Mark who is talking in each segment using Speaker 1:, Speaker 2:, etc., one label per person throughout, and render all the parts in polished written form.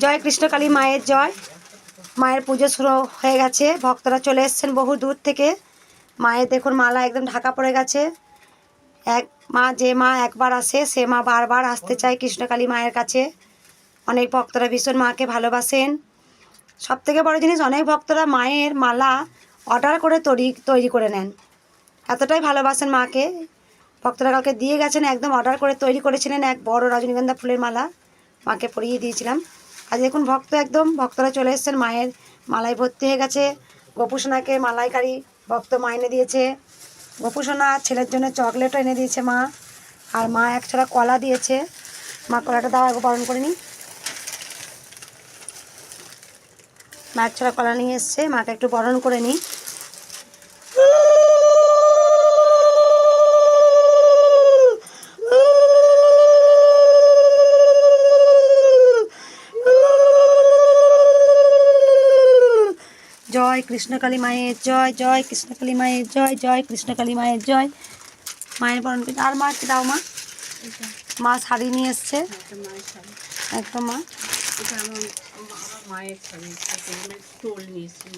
Speaker 1: জয় কৃষ্ণকালী মায়ের জয়। মায়ের পুজো শুরু হয়ে গেছে, ভক্তরা চলে এসেছেন বহু দূর থেকে। মায়ের দেখুন মালা একদম ঢাকা পড়ে গেছে। যে মা একবার আসে সে মা বারবার আসতে চায় কৃষ্ণকালী মায়ের কাছে। অনেক ভক্তরা ভীষণ মাকে ভালোবাসেন। সবথেকে বড় জিনিস, অনেক ভক্তরা মায়ের মালা অর্ডার করে তৈরি করে নেন, এতটাই ভালোবাসেন মাকে। ভক্তরা কালকে দিয়ে গেছেন, একদম অর্ডার করে তৈরি করেছিলেন এক বড় রজনীগন্ধা ফুলের মালা, মাকে পরিয়ে দিয়েছিলাম। আজ দেখুন ভক্তরা চলে এসেছেন, মায়ের মালায় ভর্তি হয়ে গেছে। গোপুসোনাকে মালাইকারী ভক্ত মা এনে দিয়েছে। গোপুসোনা ছেলের জন্য চকলেটও এনে দিয়েছে মা। আর মা একছড়া কলা দিয়েছে। মা কলাটা দাও, আগে বরণ করে নিই। মা একছড়া কলা নিয়ে এসছে, মাকে একটু বরণ করে নিই। জয় কৃষ্ণকালী মায়ের জয়, জয় কৃষ্ণকালী মায়ের জয়, জয় কৃষ্ণকালী মায়ের জয়। মায়ের বরণ করে আর মা কি দাও মা। মা শাড়ি নিয়ে এসছে একদম মা।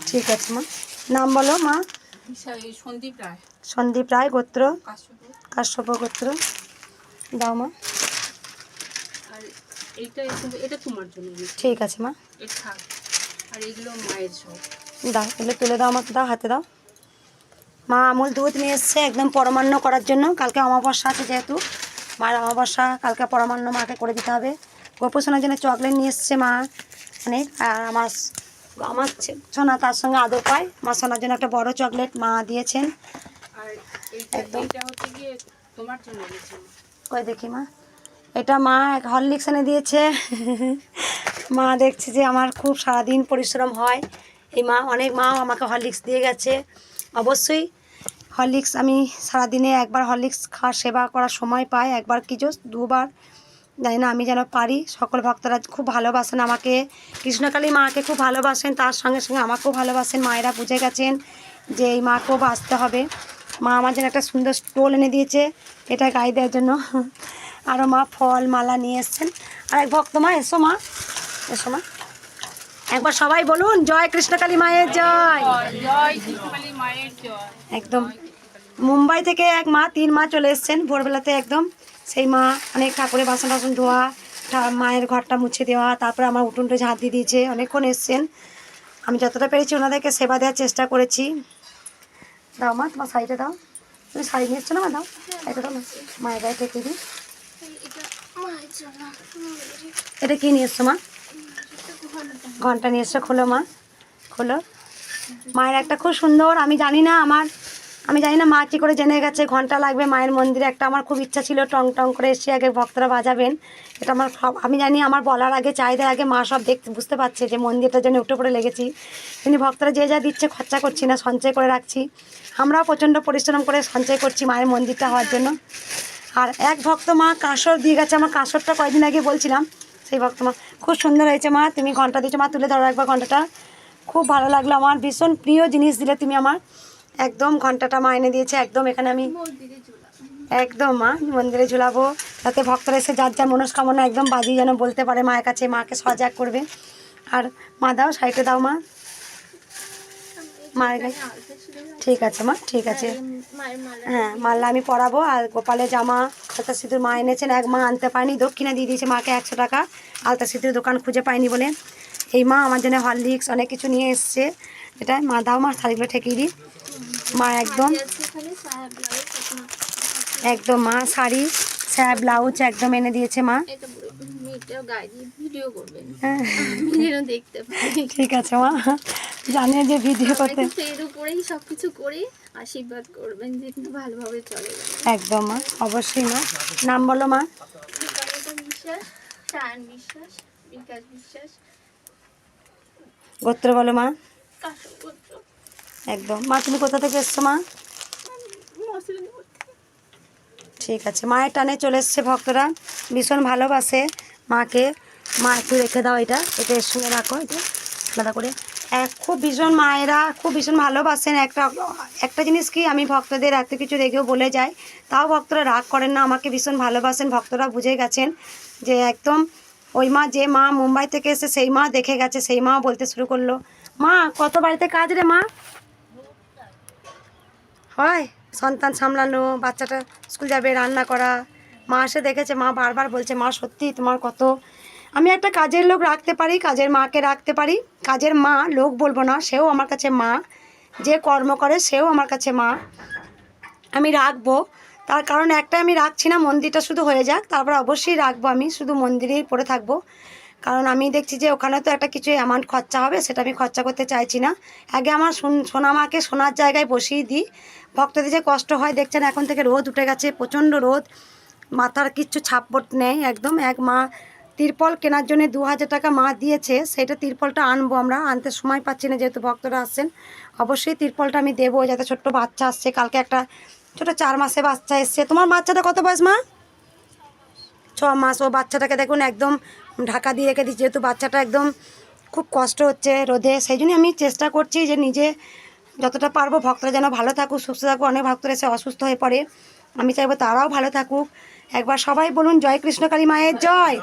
Speaker 1: ঠিক আছে মা, নাম বলো মা। সন্দীপ রায়, গোত্র কাশ্যপ গোত্র। দাও মা। ঠিক আছে মা, দাও এগুলো তুলে দাও, আমাকে দাও, হাতে দাও। মা আমুল দুধ নিয়ে এসছে একদম পরমান্ন করার জন্য। কালকে অমাবস্যা আছে, যেহেতু মায়ের অমাবস্যা, কালকে পরমান্ন মাকে করে দিতে হবে। গোপুসোনার জন্য চকলেট নিয়ে এসছে মা অনেক। আর আমার সোনা তার সঙ্গে আদর পায়। মা সোনার জন্য একটা বড় চকলেট মা দিয়েছেন একদম। কই দেখি মা, এটা মা এক হরলিক্স এনে দিয়েছে। মা দেখছে যে আমার খুব সারাদিন পরিশ্রম হয়, এই মা অনেক মাও আমাকে হরলিক্স দিয়ে গেছে। অবশ্যই হরলিক্স আমি সারাদিনে একবার হরলিক্স খাওয়ার সেবা করার সময় পাই, একবার কি দুবার জানি না, আমি যেন পারি। সকল ভক্তরা খুব ভালোবাসেন আমাকে, কৃষ্ণকালী মাকে খুব ভালোবাসেন, তার সঙ্গে সঙ্গে আমাকেও ভালোবাসেন। মায়েরা বুঝে গেছেন যে এই মাকেও বাঁচতে হবে। মা আমার জন্য একটা সুন্দর স্টোল এনে দিয়েছে, এটা গায়ে দেওয়ার জন্য। আরও মা ফল মালা নিয়ে এসছেন। আর এক ভক্ত মা, এসো মা, এসো মা, একবার সবাই বলুন জয় কৃষ্ণকালী মায়ের জয়। একদম মুম্বাই থেকে এক মা, 3 মা চলে এসছেন ভোরবেলাতে একদম। সেই মা অনেক ঠাকুরের বাসন টাসন ধোয়া, মায়ের ঘরটা মুছে দেওয়া, তারপরে আমার উঠোনটা ঝাঁট দিয়ে দিয়েছে। অনেকক্ষণ এসছেন, আমি যতটা পেরেছি ওনাদেরকে সেবা দেওয়ার চেষ্টা করেছি। দাও মা, তোমার শাড়িটা দাও। তুমি শাড়ি নিয়ে এসছো না মা, দাও এটা, দাও না মায়ের গায়ে ঠেকে দিই। এটা কী নিয়ে এসছো মা? ঘন্টা নিয়ে এসছো, খোলো মা, খোলো। মায়ের একটা খুব সুন্দর, আমি জানি না মা কী করে জেনে গেছে ঘন্টা লাগবে মায়ের মন্দিরে। একটা আমার খুব ইচ্ছা ছিল, টং টং করে এসে আগে ভক্তরা বাজাবেন। এটা আমার আমি জানি আমার বলার আগে, চাহিদার আগে মা সব বুঝতে পারছে যে মন্দিরটার জন্য উঠে পড়ে লেগেছি। কিন্তু ভক্তরা যে যা দিচ্ছে খরচা করছি না, সঞ্চয় করে রাখছি। আমরাও প্রচণ্ড পরিশ্রম করে সঞ্চয় করছি মায়ের মন্দিরটা হওয়ার জন্য। আর এক ভক্ত মা কাঁসর দিয়ে গেছে, আমার কাঁসরটা কয়েকদিন আগে বলছিলাম, সেই ভক্ত মা খুব সুন্দর হয়েছে মা, তুমি ঘন্টা দিচ্ছ মা, তুলে ধরো একবার ঘন্টাটা। খুব ভালো লাগলো, আমার ভীষণ প্রিয় জিনিস দিলে তুমি আমার। একদম ঘন্টাটা মা এনে দিয়েছে একদম, এখানে আমি একদম মা মন্দিরে ঝুলাবো, যাতে ভক্তরা এসে যার যার মনস্কামনা একদম বাজিয়ে যেন বলতে পারে মায়ের কাছে, মাকে সজাগ করবে। আর মা দাও শাড়িটা দাও মা, মায়ের গায়ে। ঠিক আছে মা, ঠিক আছে, হ্যাঁ মাল্লা আমি পরাবো। আর গোপালের জামা, আলতা সিঁদুর মা এনেছেন, এক মা আনতে পায়নি, দক্ষিণা দিয়ে দিয়েছে মাকে 100 টাকা, আলতা সিঁদুর দোকান খুঁজে পায়নি বলে। এই মা আমার জন্য হরলিক্স অনেক কিছু নিয়ে এসছে। এটা মা দাও মা, শাড়িগুলো ঠেকিয়ে দিই মা। একদম একদম মা শাড়ি, স্যাপ ব্লাউজ একদম এনে দিয়েছে মা। হ্যাঁ ঠিক আছে মা, জানে যে ভিডিও করতে,
Speaker 2: সবকিছু করে আশীর্বাদ করবেন যে কিন্তু ভালোভাবে চলে যাবে।
Speaker 1: একদম মা, অবশ্যই মা। নাম বলো মা।
Speaker 2: বিশ্বাস, সায়ন বিশ্বাস, বিকাশ বিশ্বাস।
Speaker 1: গোত্র বলো মা।
Speaker 2: কাশ্যপ গোত্র।
Speaker 1: একদম মা, তুমি কোথা থেকে এসছো মা? ঠিক আছে, মায়ের টানে চলে এসছে ভক্তরা, ভীষণ ভালোবাসে মাকে। মা একটু রেখে দাও, এটা এর সঙ্গে রাখো, এটা আলাদা করে। খুব ভীষণ মায়েরা খুব ভীষণ ভালোবাসেন। একটা জিনিস কি, আমি ভক্তদের এত কিছু রেখেও বলে যাই, তাও ভক্তরা রাগ করেন না, আমাকে ভীষণ ভালোবাসেন। ভক্তরা বুঝে গেছেন যে একদম ওই মা, যে মা মুম্বাই থেকে এসে সেই মা দেখে গেছে, সেই মা বলতে শুরু করলো, মা কত বাড়িতে কাজ রে মা, হয় সন্তান সামলানো, বাচ্চাটা স্কুল যাবে, রান্না করা। মা এসে দেখেছে, মা বারবার বলছে, মা সত্যি তোমার কত, আমি একটা কাজের লোক রাখতে পারি, কাজের মাকে রাখতে পারি, কাজের মা লোক বলবো না, সেও আমার কাছে মা, যে কর্ম করে সেও আমার কাছে মা, আমি রাখবো। তার কারণ একটা, আমি রাখছি না, মন্দিরটা শুধু হয়ে যাক, তারপর অবশ্যই রাখবো, আমি শুধু মন্দিরেই পড়ে থাকবো। কারণ আমি দেখছি যে ওখানে তো একটা কিছু অ্যামাউন্ট খরচা হবে, সেটা আমি খরচা করতে চাইছি না। আগে আমার সোনা মাকে সোনার জায়গায় বসিয়ে দিই। ভক্তদের যে কষ্ট হয় দেখছেন, এখন থেকে রোদ উঠে গেছে, প্রচণ্ড রোদ, মাথার কিচ্ছু ছাপপট নেই একদম। এক মা তিরপল কেনার জন্য 2000 টাকা মা দিয়েছে, সেটা তিরপলটা আনবো, আমরা আনতে সময় পাচ্ছি না যেহেতু ভক্তরা আসছেন। অবশ্যই তিরপলটা আমি দেবো, যাতে ছোট্ট বাচ্চা আসছে, কালকে একটা ছোটো 4 মাসে বাচ্চা এসছে। তোমার বাচ্চাটা কত বয়স মা? 6 মাস। ও বাচ্চাটাকে দেখুন একদম ঢাকা দিয়ে রেখে দিচ্ছি, যেহেতু বাচ্চাটা একদম খুব কষ্ট হচ্ছে রোদে, সেই জন্যই আমি চেষ্টা করছি যে নিজে যতটা পারবো ভক্তরা যেন ভালো থাকুক, সুস্থ থাকুক। অনেক ভক্তরা এসে অসুস্থ হয়ে পড়ে, আমি চাইবো তারাও ভালো থাকুক। একবার সবাই বলুন, জয় কৃষ্ণকালী মায়ের জয়।